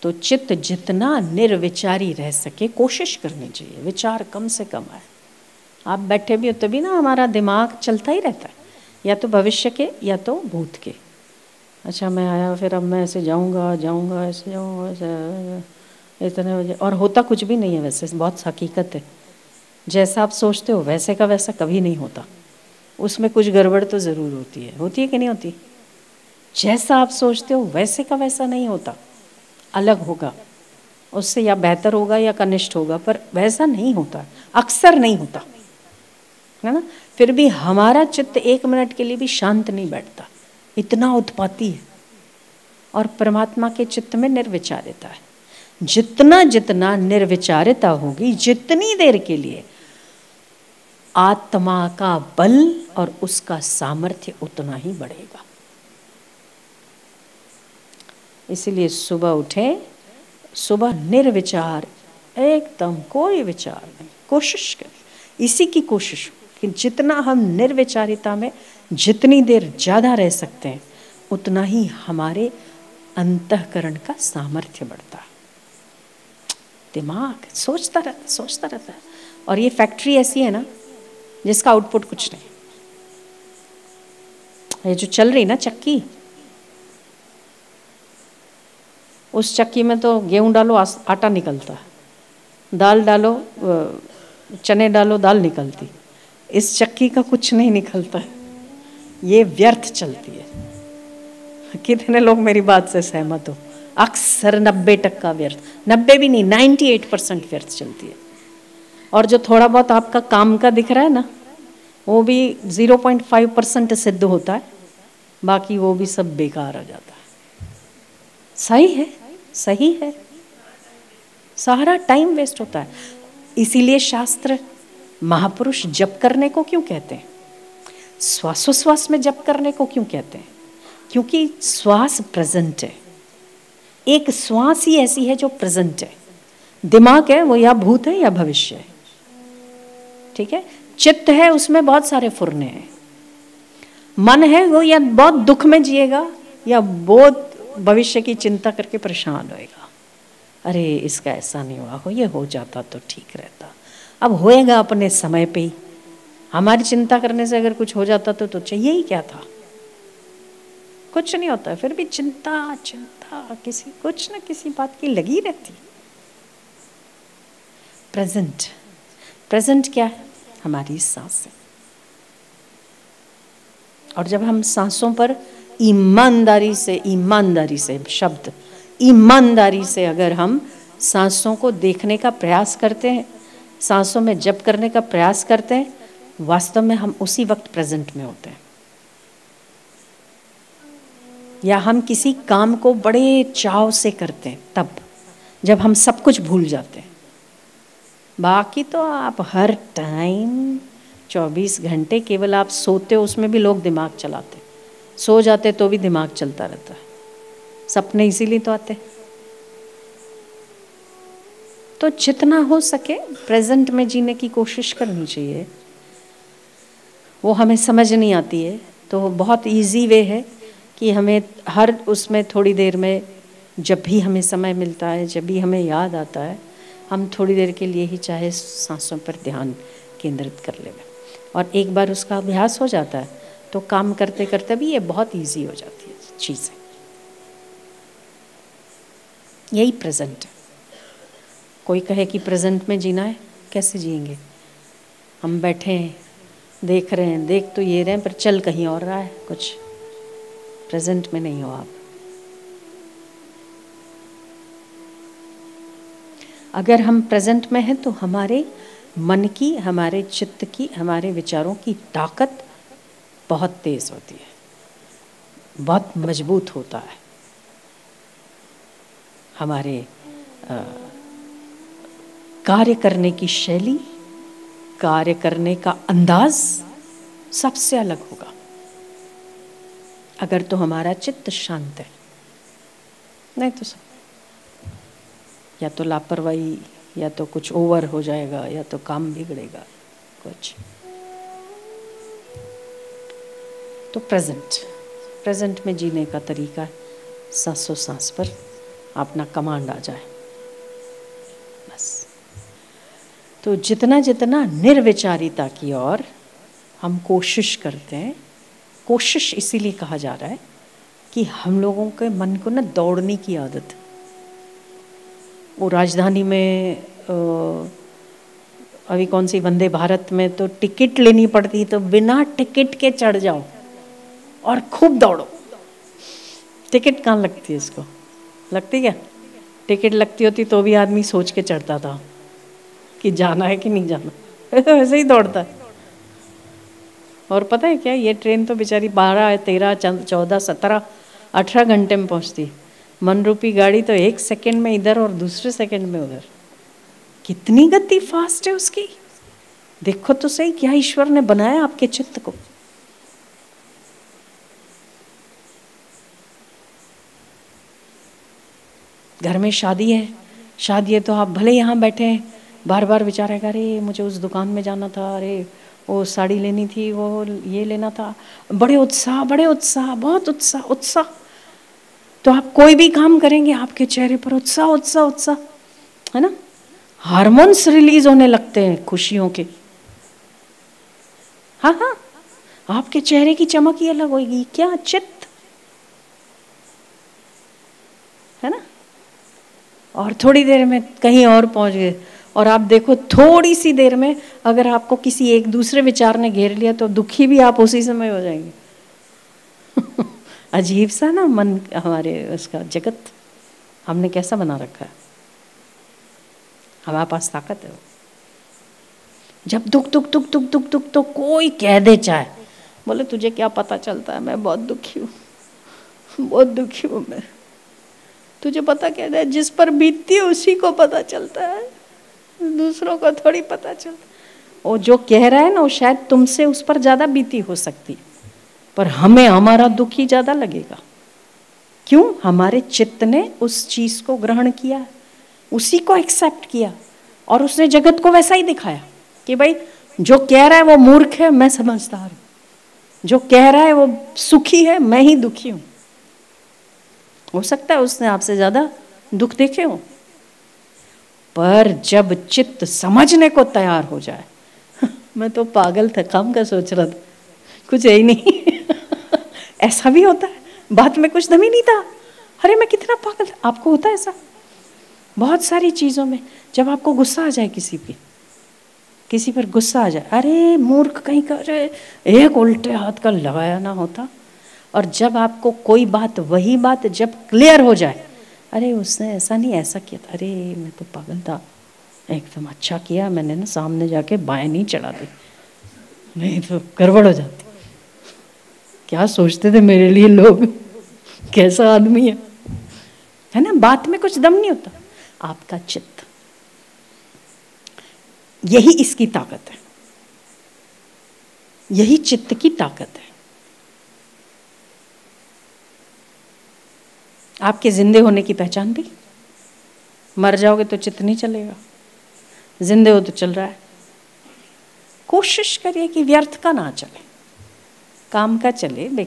तो चित्त जितना निर्विचारी रह सके कोशिश करनी चाहिए, विचार कम से कम आए। आप बैठे भी हो तभी ना हमारा दिमाग चलता ही रहता है, या तो भविष्य के या तो भूत के। अच्छा मैं आया, फिर अब मैं ऐसे जाऊंगा ऐसे जाऊंगा ऐसे, इतने बजे, और होता कुछ भी नहीं है। वैसे बहुत हकीकत है, जैसा आप सोचते हो वैसे का वैसा कभी नहीं होता, उसमें कुछ गड़बड़ तो ज़रूर होती है कि नहीं होती। जैसा आप सोचते हो वैसे का वैसा नहीं होता, अलग होगा उससे, या बेहतर होगा या कनिष्ठ होगा, पर वैसा नहीं होता, अक्सर नहीं होता, है ना। फिर भी हमारा चित्त 1 मिनट के लिए भी शांत नहीं बैठता, इतना उत्पाती है। और परमात्मा के चित्त में निर्विचारिता है। जितना जितना निर्विचारिता होगी, जितनी देर के लिए आत्मा का बल और उसका सामर्थ्य उतना ही बढ़ेगा। इसीलिए सुबह उठे, सुबह निर्विचार, एकदम कोई विचार नहीं, कोशिश करें, इसी की कोशिश कि जितना हम निर्विचारिता में जितनी देर ज़्यादा रह सकते हैं, उतना ही हमारे अंतःकरण का सामर्थ्य बढ़ता है। दिमाग सोचता रहता है। और ये फैक्ट्री ऐसी है ना जिसका आउटपुट कुछ नहीं। ये जो चल रही ना चक्की, उस चक्की में तो गेहूं डालो आटा निकलता है, दाल डालो चने डालो दाल निकलती। इस चक्की का कुछ नहीं निकलता है, ये व्यर्थ चलती है। कितने लोग मेरी बात से सहमत हो? अक्सर 90% व्यर्थ, 90 भी नहीं, 98% व्यर्थ चलती है। और जो थोड़ा बहुत आपका काम का दिख रहा है ना, वो भी 0.5% सिद्ध होता है, बाकी वो भी सब बेकार हो जाता है। सही है, सारा टाइम वेस्ट होता है। इसीलिए शास्त्र महापुरुष जप करने को क्यों कहते हैं, श्वासोश्वास में जप करने को क्यों कहते हैं? क्योंकि श्वास प्रेजेंट है, एक श्वास ही ऐसी है जो प्रेजेंट है। दिमाग है वो या भूत है या भविष्य है, ठीक है। चित्त है, उसमें बहुत सारे फुरने हैं। मन है वो या बहुत दुख में जिएगा या बहुत भविष्य की चिंता करके परेशान होएगा, अरे इसका ऐसा नहीं हुआ हो, ये हो जाता तो ठीक रहता। अब होएगा अपने समय पे ही, हमारी चिंता करने से अगर कुछ हो जाता तो चाहिए ही क्या था। कुछ नहीं होता, फिर भी चिंता किसी कुछ न किसी बात की लगी रहती। प्रेजेंट क्या है? हमारी सांसें। और जब हम सांसों पर ईमानदारी से शब्द ईमानदारी से अगर हम सांसों को देखने का प्रयास करते हैं, सांसों में जप करने का प्रयास करते हैं, वास्तव में हम उसी वक्त प्रेजेंट में होते हैं। या हम किसी काम को बड़े चाव से करते हैं, तब जब हम सब कुछ भूल जाते हैं। बाकी तो आप हर टाइम 24 घंटे केवल आप सोते हो, उसमें भी लोग दिमाग चलाते, सो जाते तो भी दिमाग चलता रहता है। सपने इसीलिए तो आते। तो जितना हो सके प्रेजेंट में जीने की कोशिश करनी चाहिए। वो हमें समझ नहीं आती है, तो बहुत इजी वे है कि हमें हर उसमें थोड़ी देर में, जब भी हमें समय मिलता है, जब भी हमें याद आता है, हम थोड़ी देर के लिए ही चाहे सांसों पर ध्यान केंद्रित कर लें। और एक बार उसका अभ्यास हो जाता है तो काम करते करते भी ये बहुत इजी हो जाती है चीज़ें। यही प्रेजेंट है। कोई कहे कि प्रेजेंट में जीना है, कैसे जिएंगे? हम बैठे हैं, देख रहे हैं, देख तो ये रहे हैं, पर चल कहीं और रहा है, कुछ प्रेजेंट में नहीं हो आप। अगर हम प्रेजेंट में हैं तो हमारे मन की, हमारे चित्त की, हमारे विचारों की ताकत बहुत तेज होती है, बहुत मजबूत होता है। हमारे कार्य करने की शैली, कार्य करने का अंदाज सबसे अलग होगा अगर तो हमारा चित्त शांत है। नहीं तो सब या तो लापरवाही, या तो कुछ ओवर हो जाएगा, या तो काम बिगड़ेगा कुछ। तो प्रेजेंट में जीने का तरीका सांसों सांस पर अपना कमांड आ जाए, बस। तो जितना जितना निर्विचारिता की ओर हम कोशिश करते हैं, कोशिश इसीलिए कहा जा रहा है कि हम लोगों के मन को ना दौड़ने की आदत। वो राजधानी में अभी कौन सी वंदे भारत में तो टिकट लेनी पड़ती, तो बिना टिकट के चढ़ जाओ और खूब दौड़ो। टिकट कहाँ लगती है इसको? लगती क्या? टिकट लगती होती तो भी आदमी सोच के चढ़ता था कि जाना है कि नहीं जाना। वैसे ही दौड़ता है। और पता है क्या, ये ट्रेन तो बेचारी 12, 13, 14, 17, 18 घंटे में पहुंचती। मन रूपी गाड़ी तो 1 सेकंड में इधर और दूसरे सेकंड में उधर। कितनी गति फास्ट है उसकी। देखो तो सही क्या ईश्वर ने बनाया आपके चित्त को। घर में शादी है, शादी है तो आप भले यहाँ बैठे हैं, बार बार विचार है, अरे मुझे उस दुकान में जाना था, अरे वो साड़ी लेनी थी, वो ये लेना था। बड़े उत्साह, बहुत उत्साह उत्साह। तो आप कोई भी काम करेंगे आपके चेहरे पर उत्साह उत्साह उत्साह, है ना। हार्मोन्स रिलीज होने लगते हैं खुशियों के। हाँ हाँ, आपके चेहरे की चमक ही अलग होगी। क्या चित्त, है ना। और थोड़ी देर में कहीं और पहुंच गए। और आप देखो थोड़ी सी देर में अगर आपको किसी एक दूसरे विचार ने घेर लिया तो दुखी भी आप उसी समय हो जाएंगे। अजीब सा ना मन, हमारे उसका जगत हमने कैसा बना रखा है। हमारे पास ताकत है। जब दुख दुख दुख दुख दुख दुख तो कोई कह दे, चाहे बोले तुझे क्या पता चलता है, मैं बहुत दुखी हूँ, बहुत दुखी हूँ मैं। तुझे पता क्या है, जिस पर बीतती है उसी को पता चलता है, दूसरों को थोड़ी पता चलता। वो जो कह रहा है ना, वो शायद तुमसे उस पर ज्यादा बीती हो सकती, पर हमें हमारा दुख ही ज्यादा लगेगा। क्यों? हमारे चित्त ने उस चीज को ग्रहण किया, उसी को एक्सेप्ट किया, और उसने जगत को वैसा ही दिखाया कि भाई जो कह रहा है वो मूर्ख है, मैं समझदार हूं। जो कह रहा है वो सुखी है, मैं ही दुखी हूं। हो सकता है उसने आपसे ज्यादा दुख देखे हो, पर जब चित्त समझने को तैयार हो जाए। मैं तो पागल था, काम का सोच रहा था, कुछ है ही नहीं। ऐसा भी होता है, बात में कुछ दम ही नहीं था। अरे मैं कितना पागल था। आपको होता है ऐसा बहुत सारी चीजों में? जब आपको गुस्सा आ जाए किसी पर गुस्सा आ जाए, अरे मूर्ख कहीं का, अरे एक उल्टे हाथ का लगाया ना होता। और जब आपको कोई बात, वही बात जब क्लियर हो जाए, अरे उसने ऐसा नहीं ऐसा किया था, अरे मैं तो पागल था, एकदम अच्छा किया मैंने ना सामने जाके बाएं नहीं चढ़ा दी, नहीं तो गड़बड़ हो जाती। क्या सोचते थे मेरे लिए लोग, कैसा आदमी है ना। बात में कुछ दम नहीं होता। आपका चित्त, यही इसकी ताकत है, यही चित्त की ताकत है। आपके जिंदे होने की पहचान भी, मर जाओगे तो चित्त नहीं चलेगा, जिंदे हो तो चल रहा है। कोशिश करिए कि व्यर्थ का ना चले, काम का चले, बेकार